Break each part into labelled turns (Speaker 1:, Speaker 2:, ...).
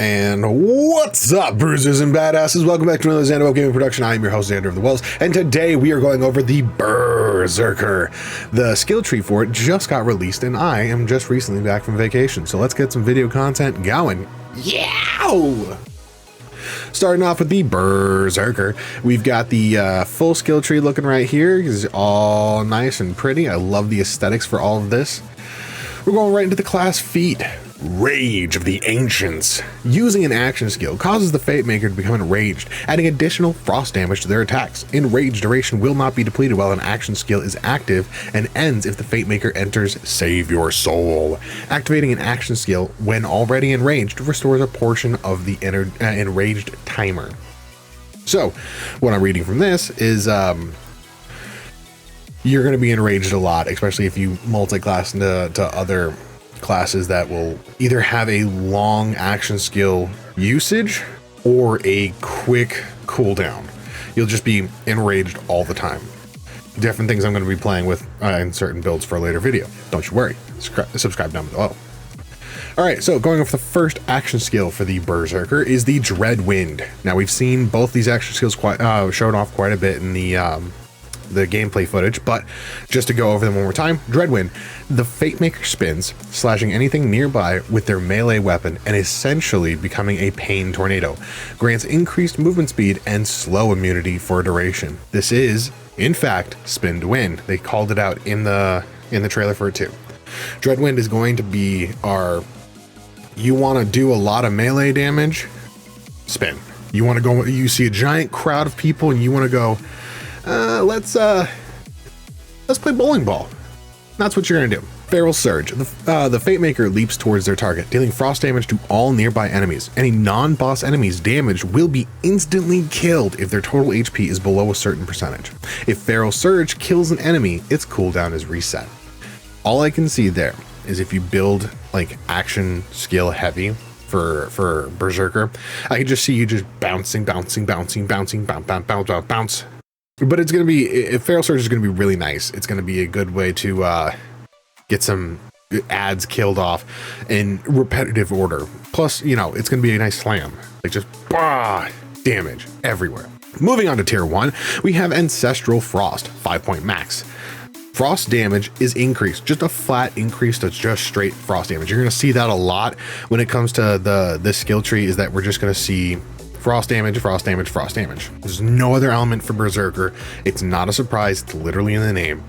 Speaker 1: And what's up, bruisers and badasses? Welcome back to another Xanderwell Gaming production. I am your host, Xander of the Wells, and today we are going over the Brr-Zerker. The skill tree for it just got released, and I am just recently back from vacation, so let's get some video content going. Yeah! Starting off with the Brrzerker, we've got the full skill tree looking right here. It's all nice and pretty. I love the aesthetics for all of this. We're going right into the class feat. Rage of the Ancients. Using an action skill causes the Fate Maker to become enraged, adding additional frost damage to their attacks. Enraged duration will not be depleted while an action skill is active and ends if the Fate Maker enters Save Your Soul. Activating an action skill when already enraged restores a portion of the enraged timer. So, what I'm reading from this is you're going to be enraged a lot, especially if you multi-class into other classes that will either have a long action skill usage or a quick cooldown. You'll just be enraged all the time. Different things I'm going to be playing with in certain builds for a later video. Don't you worry. Subscribe down below. Alright, so going off the first action skill for the Brrzerker is the Dread Wind. Now we've seen both these action skills shown off quite a bit in the gameplay footage, but just to go over them one more time. Dreadwind, the Fate Maker spins, slashing anything nearby with their melee weapon and essentially becoming a pain tornado. Grants increased movement speed and slow immunity for a duration. This is, in fact, spin to win. They called it out in the trailer for it too. Dreadwind is going to be our, you want to do a lot of melee damage, spin. You want to go, you see a giant crowd of people and you want to go, let's play bowling ball. That's what you're gonna do. Feral Surge. The Fate Maker leaps towards their target, dealing frost damage to all nearby enemies. Any non-boss enemies damaged will be instantly killed if their total HP is below a certain percentage. If Feral Surge kills an enemy, its cooldown is reset. All I can see there is if you build like action skill heavy for Brrzerker, I can just see you just bouncing, bounce. But it's going to be, if Feral Surge is going to be really nice. It's going to be a good way to get some ads killed off in repetitive order. Plus, you know, it's going to be a nice slam. Like just damage everywhere. Moving on to tier 1, we have Ancestral Frost, 5-point max. Frost damage is increased, just a flat increase to just straight frost damage. You're going to see that a lot when it comes to the skill tree, is that we're just going to see frost damage. There's no other element for Brrzerker. It's not a surprise. It's literally in the name.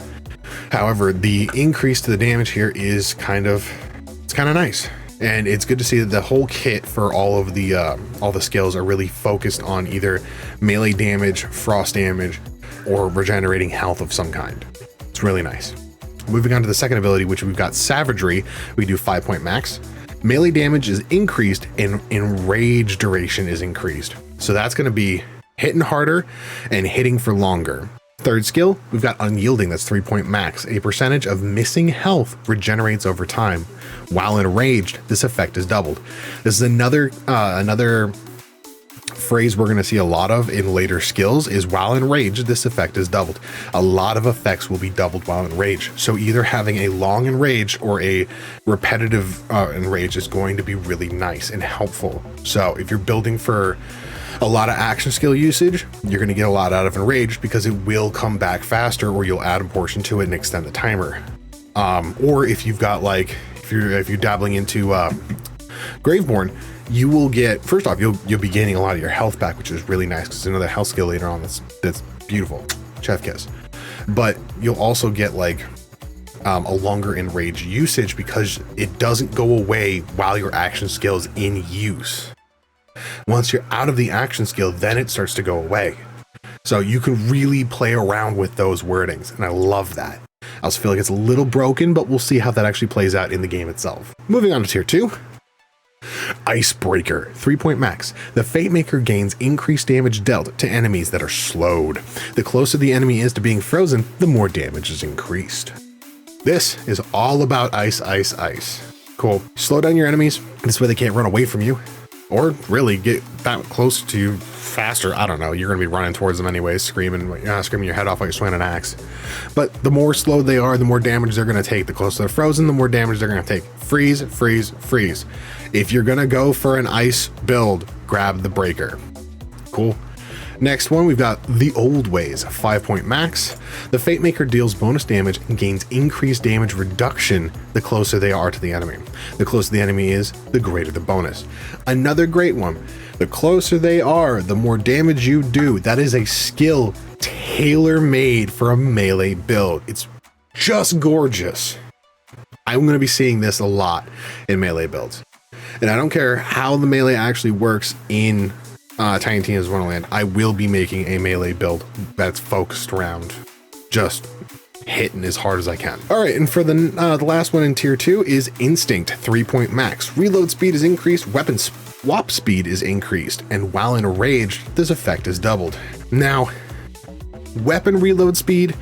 Speaker 1: However, the increase to the damage here is kind of nice. And it's good to see that the whole kit for all the skills are really focused on either melee damage, frost damage, or regenerating health of some kind. It's really nice. Moving on to the second ability, which we've got Savagery. We do 5-point max. Melee damage is increased and enrage duration is increased. So that's going to be hitting harder and hitting for longer. Third skill, we've got Unyielding. That's 3-point max. A percentage of missing health regenerates over time. While enraged, this effect is doubled. This is another phrase we're going to see a lot of in later skills, is while enraged, this effect is doubled. A lot of effects will be doubled while enraged. So either having a long enrage or a repetitive enrage is going to be really nice and helpful. So if you're building for a lot of action skill usage, you're going to get a lot out of enraged because it will come back faster, or you'll add a portion to it and extend the timer. Or if you've got like, if you're dabbling into Graveborn, you will get, first off, you'll be gaining a lot of your health back, which is really nice because it's another health skill later on that's beautiful. Chef kiss. But you'll also get like a longer enrage usage because it doesn't go away while your action skill is in use. Once you're out of the action skill, then it starts to go away. So you can really play around with those wordings, and I love that. I also feel like it's a little broken, but we'll see how that actually plays out in the game itself. Moving on to tier 2. Icebreaker, 3-point max. The Fate Maker gains increased damage dealt to enemies that are slowed. The closer the enemy is to being frozen, the more damage is increased. This is all about ice. Cool. Slow down your enemies. This way they can't run away from you. or really get that close to you faster. I don't know. You're going to be running towards them anyways, screaming your head off like you're swinging an axe. But the more slow they are, the more damage they're going to take. The closer they're frozen, the more damage they're going to take. Freeze, freeze, freeze. If you're going to go for an ice build, grab the breaker. Cool. Next one, we've got the old ways, 5-point max. The Fate Maker deals bonus damage and gains increased damage reduction the closer they are to the enemy. The closer the enemy is, the greater the bonus. Another great one, the closer they are, the more damage you do. That is a skill tailor-made for a melee build. It's just gorgeous. I'm going to be seeing this a lot in melee builds. And I don't care how the melee actually works in Tiny Tina's Wonderland, I will be making a melee build that's focused around just hitting as hard as I can. All right, and for the last one in tier 2 is Instinct, 3-point max. Reload speed is increased, weapon swap speed is increased, and while enraged, this effect is doubled. Now, weapon reload speed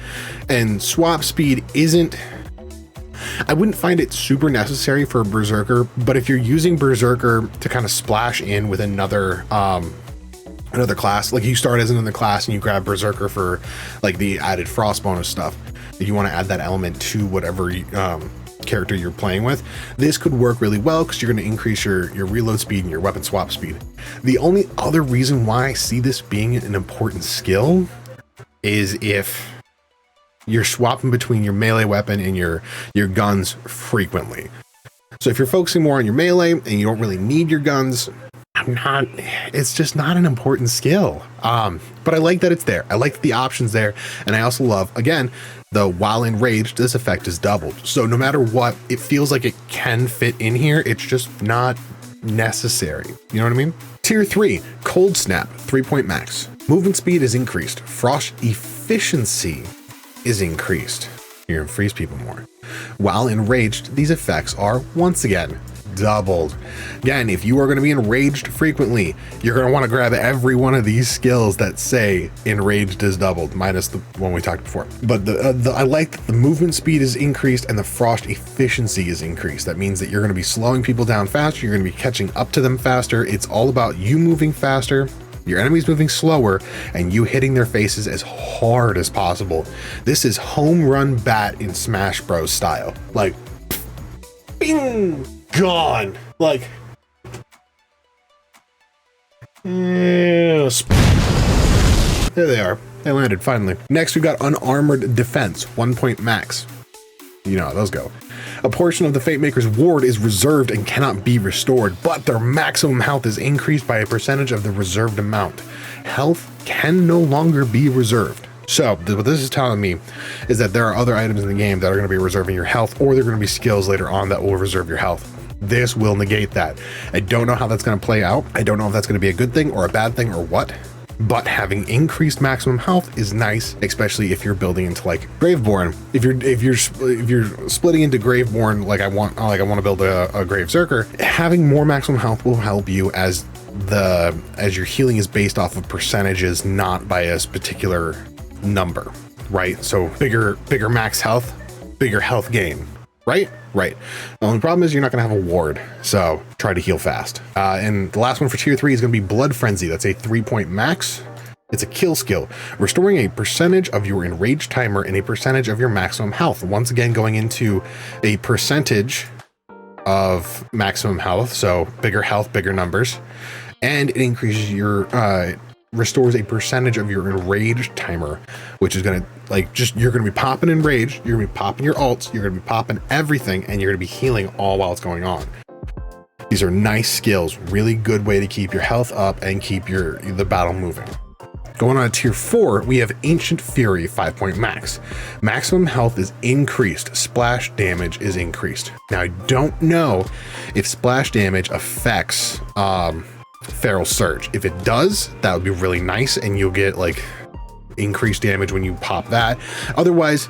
Speaker 1: and swap speed I wouldn't find it super necessary for Brrzerker, but if you're using Brrzerker to kind of splash in with another class, like you start as another class and you grab Brrzerker for like the added frost bonus stuff, if you want to add that element to whatever character you're playing with, this could work really well because you're going to increase your reload speed and your weapon swap speed. The only other reason why I see this being an important skill is if you're swapping between your melee weapon and your guns frequently. So if you're focusing more on your melee and you don't really need your guns, it's just not an important skill. But I like that it's there. I like the options there. And I also love, again, the while enraged, this effect is doubled. So no matter what, it feels like it can fit in here. It's just not necessary. You know what I mean? Tier 3, Cold Snap, 3-point max. Movement speed is increased. Frost efficiency is increased. You're gonna freeze people more. While enraged, these effects are once again doubled. Again, if you are going to be enraged frequently, you're going to want to grab every one of these skills that say enraged is doubled, minus the one we talked before. But I like that the movement speed is increased and the frost efficiency is increased. That means that you're going to be slowing people down faster. You're going to be catching up to them faster. It's all about you moving faster, your enemies moving slower, and you hitting their faces as hard as possible. This is home run bat in Smash Bros style. Like, bing! Gone. Like, yes. There they are. They landed finally. Next, we've got Unarmored Defense, 1-point max. You know how those go. A portion of the Fate Maker's ward is reserved and cannot be restored, but their maximum health is increased by a percentage of the reserved amount. Health can no longer be reserved. So what this is telling me is that there are other items in the game that are going to be reserving your health, or they're going to be skills later on that will reserve your health. This will negate that. I don't know how that's going to play out. I don't know if that's going to be a good thing or a bad thing or what, but having increased maximum health is nice, especially if you're building into like Graveborn. If you're splitting into Graveborn, like I want to build a Brrzerker, having more maximum health will help you as your healing is based off of percentages, not by a particular number, right? So bigger max health, bigger health gain, right? Right. The only problem is you're not going to have a ward, so try to heal fast. And the last one for tier 3 is going to be Blood Frenzy. That's a 3-point max. It's a kill skill, restoring a percentage of your enraged timer and a percentage of your maximum health. Once again, going into a percentage of maximum health, so bigger health, bigger numbers, and it increases your restores a percentage of your enraged timer, which is going to you're going to be popping enraged, you're going to be popping your ults, you're going to be popping everything, and you're going to be healing all while it's going on. These are nice skills, really good way to keep your health up and keep the battle moving. Going on to tier 4, we have Ancient Fury, 5-point max. Maximum health is increased, splash damage is increased. Now I don't know if splash damage affects Feral Surge. If it does, that would be really nice, and you'll get like increased damage when you pop that. Otherwise,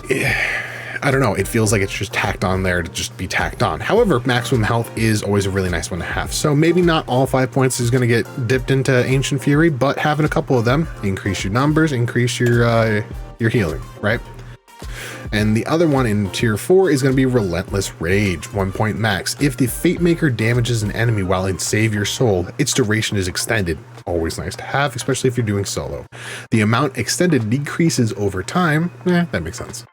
Speaker 1: I don't know, it feels like it's just tacked on there to just be tacked on. However, maximum health is always a really nice one to have. So maybe not all 5 points is going to get dipped into Ancient Fury, but having a couple of them increase your numbers, increase your healing, right? And the other one in tier 4 is going to be Relentless Rage, 1 point max. If the Fate Maker damages an enemy while in Save Your Soul, its duration is extended. Always nice to have, especially if you're doing solo. The amount extended decreases over time. That makes sense.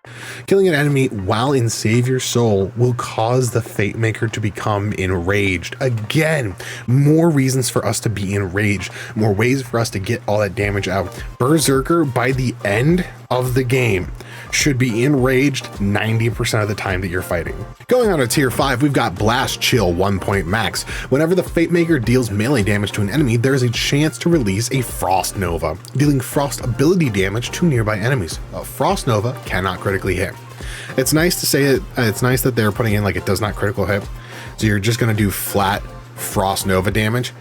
Speaker 1: Killing an enemy while in Save Your Soul will cause the Fate Maker to become enraged. Again, more reasons for us to be enraged, more ways for us to get all that damage out. Brrzerker, by the end of the game, should be enraged 90% of the time that you're fighting. Going on to tier 5, we've got Blast Chill, 1 point max. Whenever the Fate Maker deals melee damage to an enemy, there is a chance to release a Frost Nova, dealing frost ability damage to nearby enemies. A Frost Nova cannot critically hit. It's nice to say that it's nice that they're putting in like it does not critical hit. So you're just going to do flat Frost Nova damage.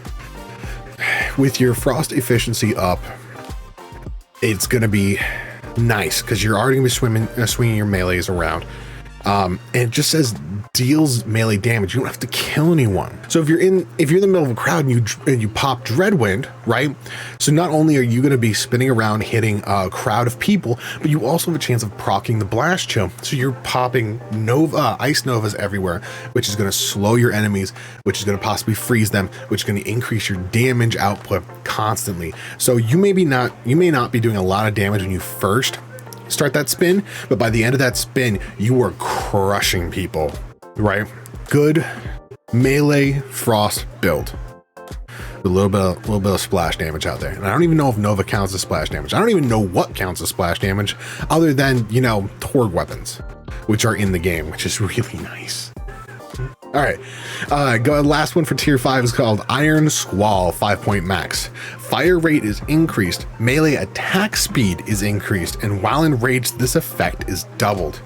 Speaker 1: With your frost efficiency up, it's going to be nice because you're already going to be swinging your melees around. And it just says deals melee damage. You don't have to kill anyone. So if you're in the middle of a crowd and you pop Dreadwind, right? So not only are you going to be spinning around hitting a crowd of people, but you also have a chance of proccing the Blast Chill. So you're popping Ice Novas everywhere, which is going to slow your enemies, which is going to possibly freeze them, which is going to increase your damage output constantly. So you may not be doing a lot of damage when you first start that spin, but by the end of that spin, you are crushing people, right? Good melee frost build. A little bit of splash damage out there. And I don't even know if Nova counts as splash damage. I don't even know what counts as splash damage other than, Torg weapons, which are in the game, which is really nice. All right, last one for tier 5 is called Iron Squall, 5 point max. Fire rate is increased, melee attack speed is increased, and while enraged, this effect is doubled.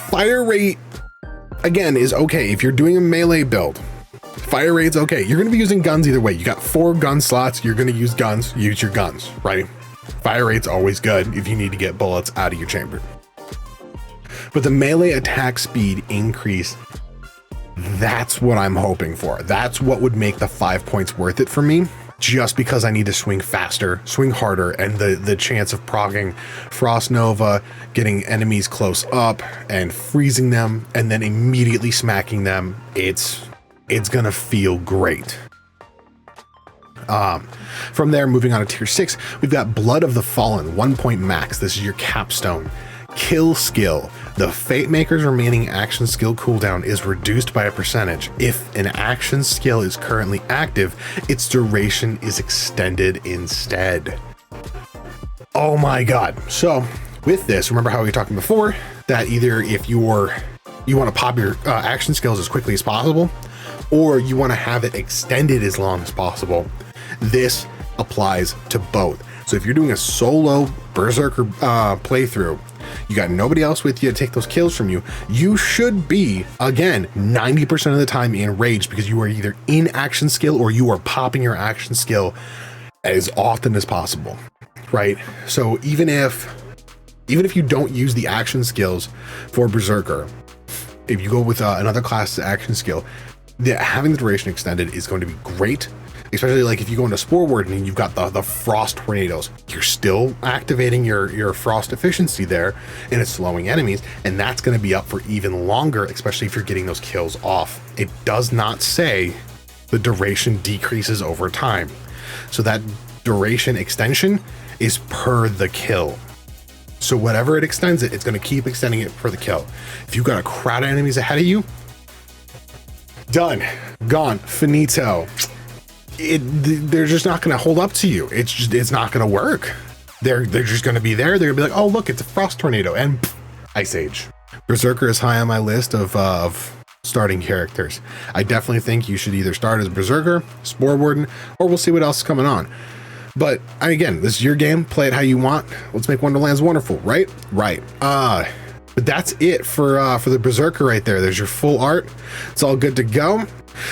Speaker 1: Fire rate, again, is okay if you're doing a melee build. Fire rate's okay. You're going to be using guns either way. You got 4 gun slots. You're going to use guns. Use your guns, right? Fire rate's always good if you need to get bullets out of your chamber. But the melee attack speed increase, that's what I'm hoping for. That's what would make the 5 points worth it for me, just because I need to swing faster, swing harder, and the chance of proccing Frost Nova, getting enemies close up and freezing them, and then immediately smacking them, it's gonna feel great. From there, moving on to tier 6, we've got Blood of the Fallen, 1 point max. This is your Capstone. Kill skill. The Fate Maker's remaining action skill cooldown is reduced by a percentage. If an action skill is currently active, its duration is extended instead. Oh my god. So with this, remember how we were talking before that either if you want to pop your action skills as quickly as possible, or you want to have it extended as long as possible, this applies to both. So if you're doing a solo Brrzerker playthrough, you got nobody else with you to take those kills from you, you should be, again, 90% of the time enraged because you are either in action skill or you are popping your action skill as often as possible, right? So even if you don't use the action skills for Brrzerker, if you go with another class's action skill, having the duration extended is going to be great. Especially like if you go into Spore Warden and you've got the frost tornadoes, you're still activating your frost efficiency there, and it's slowing enemies, and that's going to be up for even longer, especially if you're getting those kills off. It does not say the duration decreases over time. So that duration extension is per the kill. So whatever it extends it's going to keep extending it per the kill. If you've got a crowd of enemies ahead of you, done, gone, finito. They're just not going to hold up to you. It's not going to work. They're just going to be there. They're going to be like, oh, look, it's a frost tornado, and Ice Age. Brrzerker is high on my list of starting characters. I definitely think you should either start as Brrzerker, Spore Warden, or we'll see what else is coming on. But again, this is your game. Play it how you want. Let's make Wonderlands wonderful, right? Right. But that's it for the Brrzerker right there. There's your full art. It's all good to go.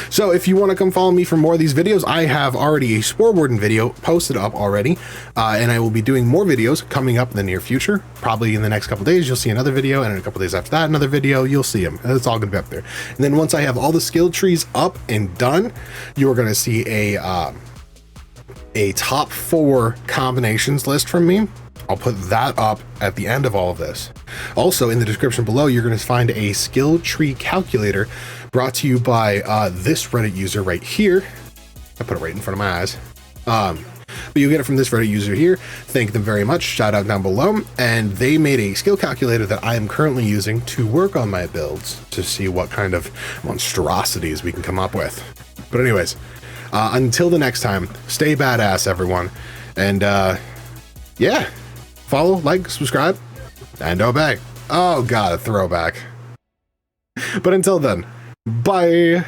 Speaker 1: So if you want to come follow me for more of these videos, I have already a Spore Warden video posted up already, and I will be doing more videos coming up in the near future. Probably in the next couple days, you'll see another video, and in a couple days after that, another video. You'll see them. It's all going to be up there. And then once I have all the skill trees up and done, you are going to see a top 4 combinations list from me. I'll put that up at the end of all of this. Also, in the description below, you're going to find a skill tree calculator brought to you by this Reddit user right here. I put it right in front of my eyes. But you get it from this Reddit user here. Thank them very much. Shout out down below. And they made a skill calculator that I am currently using to work on my builds to see what kind of monstrosities we can come up with. But anyways, until the next time, stay badass, everyone. And yeah, follow, like, subscribe, and obey. Oh god, a throwback. But until then, bye.